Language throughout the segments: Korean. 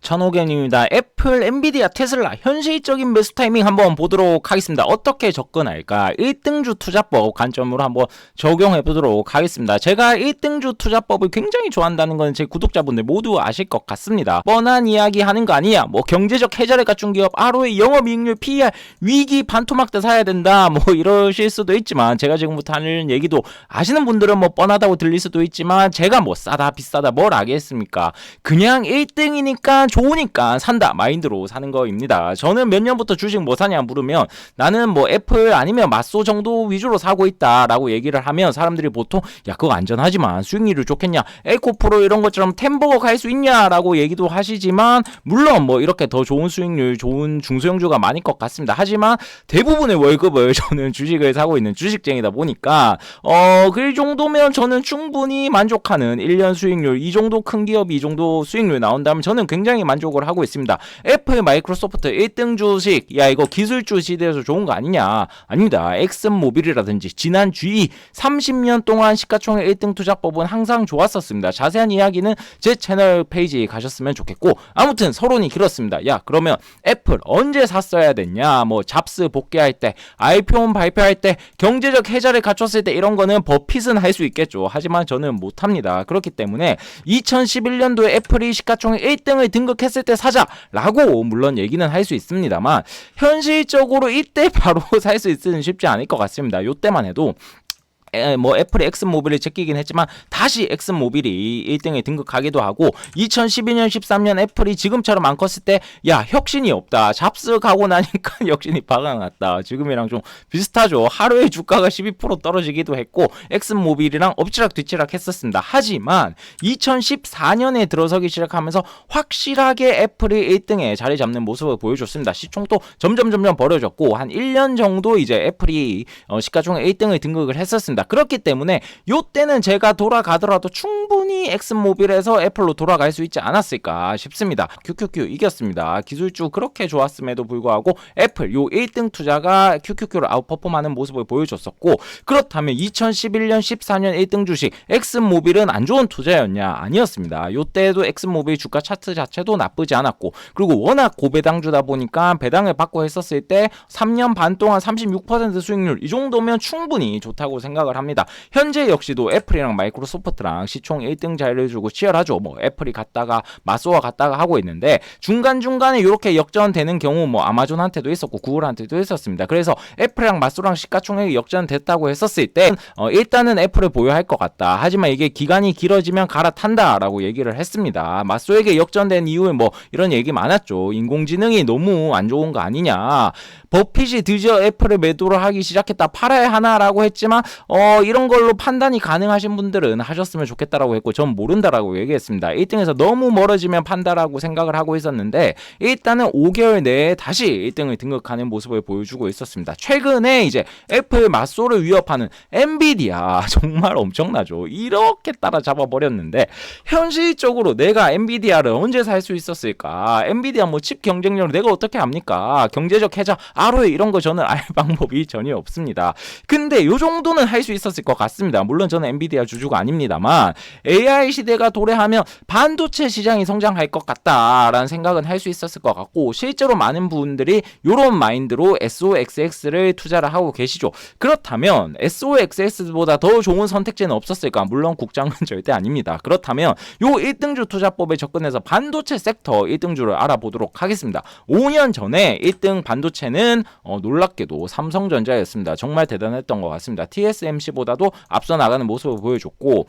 천호견입니다. 애플, 엔비디아, 테슬라 현실적인 매수 타이밍 한번 보도록 하겠습니다. 어떻게 접근할까? 1등주 투자법 관점으로 한번 적용해 보도록 하겠습니다. 제가 1등주 투자법을 굉장히 좋아한다는 건 제 구독자분들 모두 아실 것 같습니다. 뻔한 이야기 하는 거 아니야. 뭐 경제적 해자를 갖춘 기업, ROE, 영업이익률, PER, 위기 반토막 때 사야 된다. 뭐 이러실 수도 있지만 제가 지금부터 하는 얘기도 아시는 분들은 뭐 뻔하다고 들릴 수도 있지만 제가 뭐 싸다 비싸다 뭘 알겠습니까? 그냥 1등이니까 좋으니까 산다 마인드로 사는 거입니다. 저는 몇 년부터 주식 뭐 사냐 물으면 나는 뭐 애플 아니면 마소 정도 위주로 사고 있다라고 얘기를 하면 사람들이 보통 야 그거 안전하지만 수익률이 좋겠냐, 에코프로 이런 것처럼 템버거 갈 수 있냐라고 얘기도 하시지만 물론 뭐 이렇게 더 좋은 수익률 좋은 중소형주가 많을 것 같습니다. 하지만 대부분의 월급을 저는 주식을 사고 있는 주식쟁이다 보니까 그 정도면 저는 충분히 만족하는 1년 수익률, 이 정도 큰 기업이 이 정도 수익률 나온다면 저는 굉장히 만족을 하고 있습니다. 애플, 마이크로소프트 1등 주식, 야 이거 기술주 시대에서 좋은 거 아니냐? 아닙니다. 엑슨모빌이라든지 지난 G 30년 동안 시가총액 1등 투자법은 항상 좋았었습니다. 자세한 이야기는 제 채널 페이지 가셨으면 좋겠고, 아무튼 서론이 길었습니다. 야 그러면 애플 언제 샀어야 됐냐? 뭐 잡스 복귀할 때, 아이폰 발표할 때, 경제적 해자를 갖췄을 때 이런 거는 버핏은 할 수 있겠죠. 하지만 저는 못합니다. 그렇기 때문에 2011년도에 애플이 시가총액 1등을 등극했을 때 사자라고 물론 얘기는 할 수 있습니다만 현실적으로 이때 바로 살 수 있으면 쉽지 않을 것 같습니다. 요때만 해도 뭐 애플이 엑슨모빌을 제끼긴 했지만 다시 엑슨모빌이 1등에 등극하기도 하고 2012년 13년 애플이 지금처럼 안 컸을 때 야 혁신이 없다, 잡스 가고 나니까 혁신이 박아났다, 지금이랑 좀 비슷하죠. 하루에 주가가 12% 떨어지기도 했고 엑슨모빌이랑 엎치락 뒤치락 했었습니다. 하지만 2014년에 들어서기 시작하면서 확실하게 애플이 1등에 자리 잡는 모습을 보여줬습니다. 시총도 점점 벌어졌고 한 1년 정도 이제 애플이 시가총액 1등을 등극을 했었습니다. 그렇기 때문에 요때는 제가 돌아가더라도 충분히 엑슨모빌에서 애플로 돌아갈 수 있지 않았을까 싶습니다. QQQ 이겼습니다. 기술주 그렇게 좋았음에도 불구하고 애플 요 1등 투자가 QQQ를 아웃퍼폼하는 모습을 보여줬었고, 그렇다면 2011년 14년 1등 주식 엑슨모빌은 안 좋은 투자였냐? 아니었습니다. 요때도 엑슨모빌 주가 차트 자체도 나쁘지 않았고, 그리고 워낙 고배당주다 보니까 배당을 받고 했었을 때 3년 반 동안 36% 수익률, 이 정도면 충분히 좋다고 생각을 합니다. 현재 역시도 애플이랑 마이크로소프트랑 시총 1등 자리를 주고 치열하죠. 뭐 애플이 갔다가 마소와 갔다가 하고 있는데 중간중간에 이렇게 역전되는 경우 뭐 아마존한테도 있었고 구글한테도 있었습니다. 그래서 애플이랑 마소랑 시가총액이 역전됐다고 했었을 때 일단은 애플을 보유할 것 같다. 하지만 이게 기간이 길어지면 갈아탄다 라고 얘기를 했습니다. 마소에게 역전된 이유에 뭐 이런 얘기 많았죠. 인공지능이 너무 안 좋은 거 아니냐, 버핏이 드디어 애플을 매도를 하기 시작했다, 팔아야 하나라고 했지만 이런 걸로 판단이 가능하신 분들은 하셨으면 좋겠다라고 했고 전 모른다라고 얘기했습니다. 1등에서 너무 멀어지면 판다라고 생각을 하고 있었는데 일단은 5개월 내에 다시 1등을 등극하는 모습을 보여주고 있었습니다. 최근에 이제 애플 맞소를 위협하는 엔비디아 정말 엄청나죠. 이렇게 따라잡아 버렸는데 현실적으로 내가 엔비디아를 언제 살 수 있었을까? 엔비디아 뭐 칩 경쟁력을 내가 어떻게 압니까? 경제적 해자, ROE 이런 거 저는 알 방법이 전혀 없습니다. 근데 요 정도는 할 수 있었을 것 같습니다. 물론 저는 엔비디아 주주가 아닙니다만 AI 시대가 도래하면 반도체 시장이 성장할 것 같다라는 생각은 할 수 있었을 것 같고, 실제로 많은 분들이 이런 마인드로 SOXX를 투자를 하고 계시죠. 그렇다면 SOXX보다 더 좋은 선택지는 없었을까? 물론 국장은 절대 아닙니다. 그렇다면 요 1등주 투자법에 접근해서 반도체 섹터 1등주를 알아보도록 하겠습니다. 5년 전에 1등 반도체는 놀랍게도 삼성전자였습니다. 정말 대단했던 것 같습니다. TSMC보다도 앞서 나가는 모습을 보여줬고,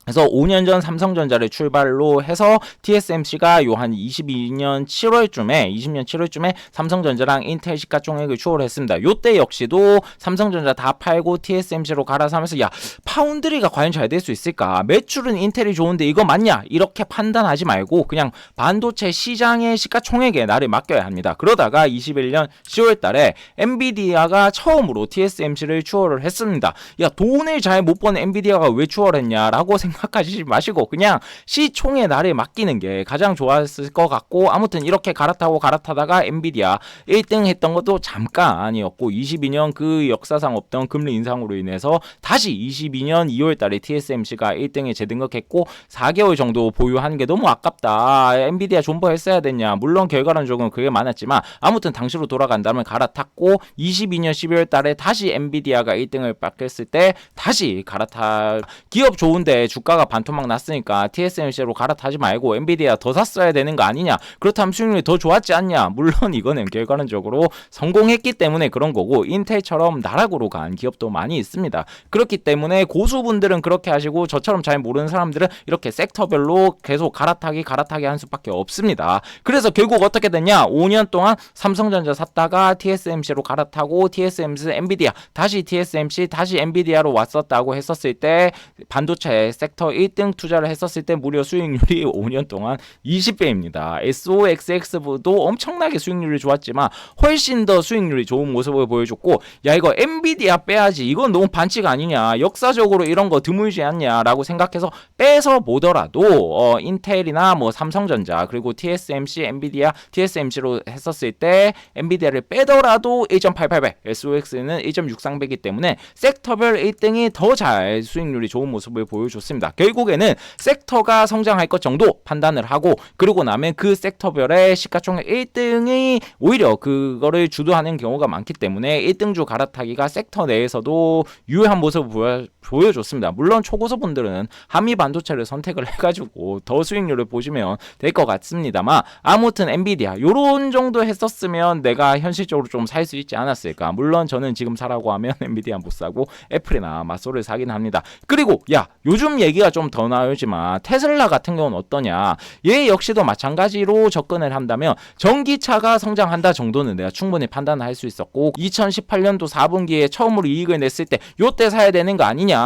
그래서 5년 전 삼성전자를 출발로 해서 TSMC가 요 한 20년 7월쯤에 삼성전자랑 인텔 시가총액을 추월했습니다. 요때 역시도 삼성전자 다 팔고 TSMC로 갈아서 하면서 야 파운드리가 과연 잘 될 수 있을까? 매출은 인텔이 좋은데 이거 맞냐? 이렇게 판단하지 말고 그냥 반도체 시장의 시가총액에 나를 맡겨야 합니다. 그러다가 21년 10월 달에 엔비디아가 처음으로 TSMC를 추월을 했습니다. 야 돈을 잘 못 버는 엔비디아가 왜 추월했냐라고 생각 생각하시지 마시고 그냥 시총의 날에 맡기는 게 가장 좋았을 것 같고, 아무튼 이렇게 갈아타다가 엔비디아 1등 했던 것도 잠깐이었고 22년 그 역사상 없던 금리 인상으로 인해서 다시 22년 2월 달에 TSMC가 1등에 재등극했고 4개월 정도 보유하는 게 너무 아깝다. 엔비디아 존버 했어야 됐냐. 물론 결과론적으로 그게 많았지만 아무튼 당시로 돌아간다면 갈아탔고 22년 12월 달에 다시 엔비디아가 1등을 뺏겼을 때 다시 갈아타. 기업 좋은데 주가가 반토막 났으니까 TSMC로 갈아타지 말고 엔비디아 더 샀어야 되는 거 아니냐. 그렇다면 수익률이 더 좋았지 않냐. 물론 이거는 결과론적으로 성공했기 때문에 그런 거고, 인텔처럼 나락으로 간 기업도 많이 있습니다. 그렇기 때문에 고수분들은 그렇게 하시고 저처럼 잘 모르는 사람들은 이렇게 섹터별로 계속 갈아타기 한 수밖에 없습니다. 그래서 결국 어떻게 됐냐. 5년 동안 삼성전자 샀다가 TSMC로 갈아타고 TSMC 엔비디아 다시 TSMC 다시 엔비디아로 왔었다고 했었을 때, 반도체 섹터 1등 투자를 했었을 때 무려 수익률이 5년 동안 20배입니다. SOXX도 엄청나게 수익률이 좋았지만 훨씬 더 수익률이 좋은 모습을 보여줬고, 야 이거 엔비디아 빼야지, 이건 너무 반칙 아니냐, 역사적으로 이런 거 드물지 않냐 라고 생각해서 빼서 보더라도 인텔이나 뭐 삼성전자 그리고 TSMC 엔비디아 TSMC로 했었을 때 엔비디아를 빼더라도 1.88배, SOX는 1.63배이기 때문에 섹터별 1등이 더 잘 수익률이 좋은 모습을 보여줬습니다. 결국에는 섹터가 성장할 것 정도 판단을 하고, 그러고 나면 그 섹터별의 시가총액 1등이 오히려 그거를 주도하는 경우가 많기 때문에 1등주 갈아타기가 섹터 내에서도 유효한 모습을 보여줬습니다. 물론 초고수분들은 한미 반도체를 선택을 해가지고 더 수익률을 보시면 될 것 같습니다만, 아무튼 엔비디아 요런 정도 했었으면 내가 현실적으로 좀 살 수 있지 않았을까. 물론 저는 지금 사라고 하면 엔비디아 못 사고 애플이나 마소를 사긴 합니다. 그리고 야 요즘 얘기가 좀 더 나오지만 테슬라 같은 경우는 어떠냐. 얘 역시도 마찬가지로 접근을 한다면 전기차가 성장한다 정도는 내가 충분히 판단할 수 있었고, 2018년도 4분기에 처음으로 이익을 냈을 때 요때 사야 되는 거 아니냐.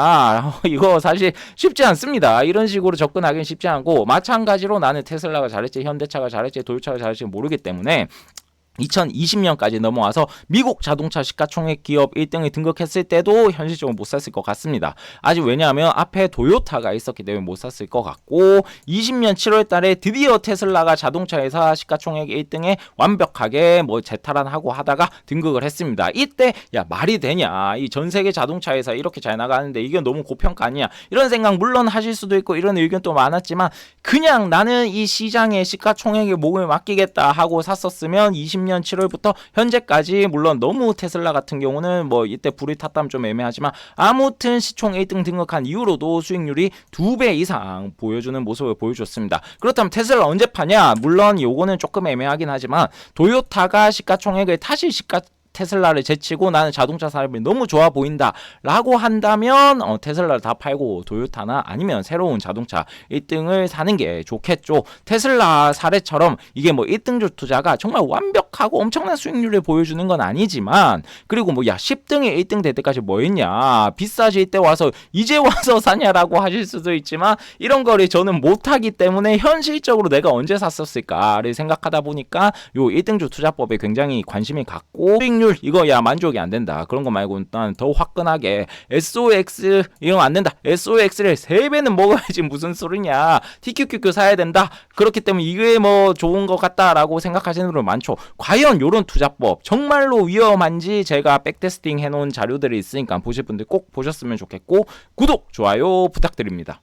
이거 사실 쉽지 않습니다. 이런 식으로 접근하기는 쉽지 않고, 마찬가지로 나는 테슬라가 잘했지 현대차가 잘했지 도요타가 잘했지 모르기 때문에 2020년까지 넘어와서 미국 자동차 시가총액 기업 1등에 등극했을 때도 현실적으로 못 샀을 것 같습니다. 아직 왜냐하면 앞에 도요타가 있었기 때문에 못 샀을 것 같고, 20년 7월 달에 드디어 테슬라가 자동차 회사 시가총액 1등에 완벽하게 뭐 재탈환하고 하다가 등극을 했습니다. 이때 야 말이 되냐, 이 전 세계 자동차 회사 이렇게 잘 나가는데 이게 너무 고평가 아니야, 이런 생각 물론 하실 수도 있고 이런 의견도 많았지만, 그냥 나는 이 시장의 시가총액에 목을 맡기겠다 하고 샀었으면 20년 7월부터 현재까지, 물론 너무 테슬라 같은 경우는 뭐 이때 불이 탔다면 좀 애매하지만 아무튼 시총 1등 등극한 이후로도 수익률이 2배 이상 보여주는 모습을 보여줬습니다. 그렇다면 테슬라 언제 파냐? 물론 요거는 조금 애매하긴 하지만 도요타가 시가총액을 다시 테슬라를 제치고 나는 자동차 산업이 너무 좋아 보인다 라고 한다면 테슬라를 다 팔고 도요타나 아니면 새로운 자동차 1등을 사는 게 좋겠죠. 테슬라 사례처럼 이게 뭐 1등주 투자가 정말 완벽하고 엄청난 수익률을 보여주는 건 아니지만, 그리고 뭐 야 10등에 1등 될 때까지 뭐 했냐, 비싸질 때 와서 이제 와서 사냐라고 하실 수도 있지만, 이런 거를 저는 못하기 때문에 현실적으로 내가 언제 샀었을까를 생각하다 보니까 요 1등주 투자법에 굉장히 관심이 갔고, 수익률 이거 야 만족이 안 된다 그런 거 말고 난 더 화끈하게 SOX 이런 거 안 된다, SOX를 3배는 먹어야지 무슨 소리냐, TQQQ 사야 된다, 그렇기 때문에 이게 뭐 좋은 것 같다라고 생각하시는 분들 많죠. 과연 요런 투자법 정말로 위험한지 제가 백테스팅 해놓은 자료들이 있으니까 보실 분들 꼭 보셨으면 좋겠고, 구독 좋아요 부탁드립니다.